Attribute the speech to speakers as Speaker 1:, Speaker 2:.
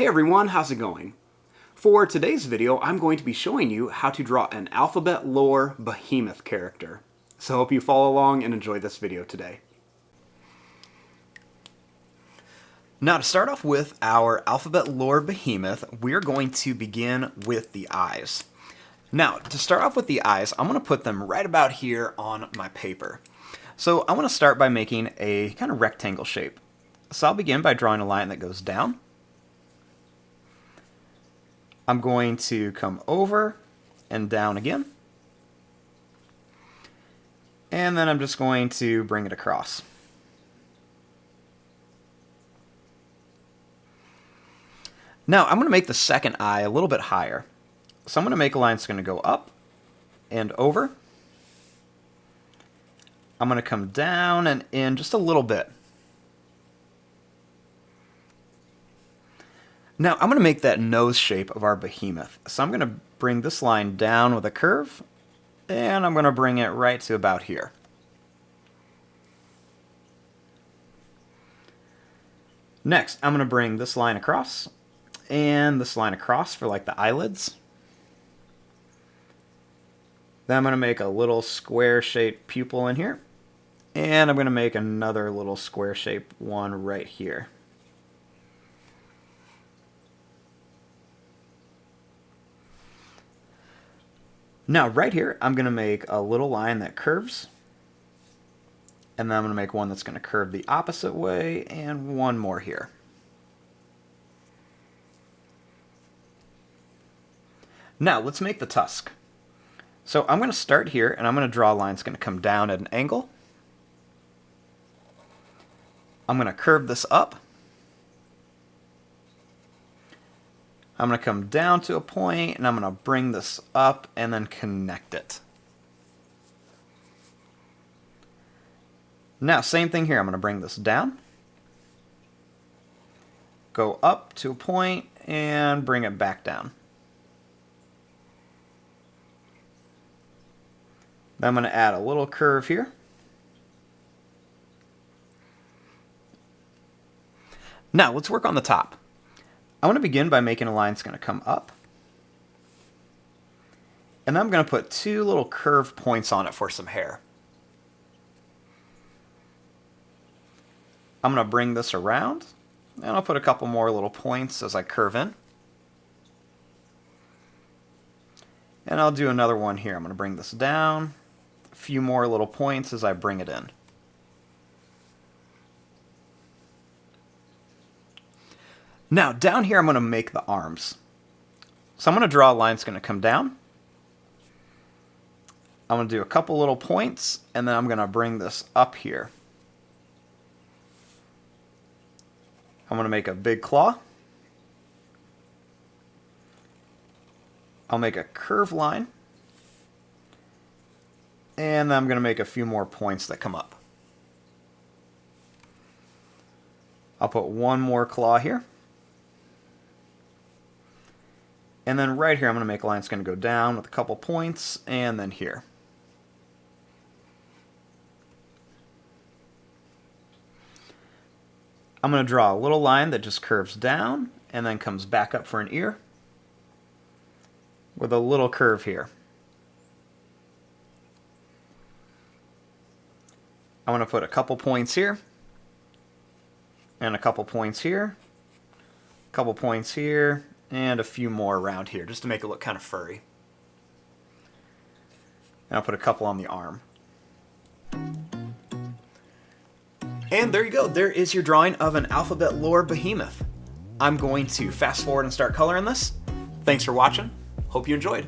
Speaker 1: Hey everyone, how's it going? For today's video, I'm going to be showing you how to draw an Alphabet Lore Behemoth character. So I hope you follow along and enjoy this video today. Now to start off with our Alphabet Lore Behemoth, we're going to begin with the eyes. Now, to start off with the eyes, I'm going to put them right about here on my paper. So I want to start by making a kind of rectangle shape. So I'll begin by drawing a line that goes down. I'm going to come over and down again. And then I'm just going to bring it across. Now I'm going to make the second eye a little bit higher. So I'm going to make a line that's going to go up and over. I'm going to come down and in just a little bit. Now I'm going to make that nose shape of our behemoth. So I'm going to bring this line down with a curve, and I'm going to bring it right to about here. Next, I'm going to bring this line across, and this line across for like the eyelids. Then I'm going to make a little square-shaped pupil in here, and I'm going to make another little square-shaped one right here. Now, right here, I'm going to make a little line that curves, and then I'm going to make one that's going to curve the opposite way, and one more here. Now, let's make the tusk. So I'm going to start here, and I'm going to draw a line that's going to come down at an angle. I'm going to curve this up. I'm going to come down to a point, and I'm going to bring this up and then connect it. Now, same thing here. I'm going to bring this down, go up to a point, and bring it back down. Then I'm going to add a little curve here. Now, let's work on the top. I want to begin by making a line that's going to come up. And then I'm going to put two little curved points on it for some hair. I'm going to bring this around, and I'll put a couple more little points as I curve in. And I'll do another one here. I'm going to bring this down, a few more little points as I bring it in. Now, down here, I'm going to make the arms. So I'm going to draw a line that's going to come down. I'm going to do a couple little points, and then I'm going to bring this up here. I'm going to make a big claw. I'll make a curved line. And then I'm going to make a few more points that come up. I'll put one more claw here. And then right here, I'm going to make a line that's going to go down with a couple points, and then here. I'm going to draw a little line that just curves down, and then comes back up for an ear, with a little curve here. I'm going to put a couple points here, and a couple points here, a couple points here, and a few more around here, just to make it look kind of furry. And I'll put a couple on the arm. And there you go. There is your drawing of an Alphabet Lore Behemoth. I'm going to fast forward and start coloring this. Thanks for watching. Hope you enjoyed.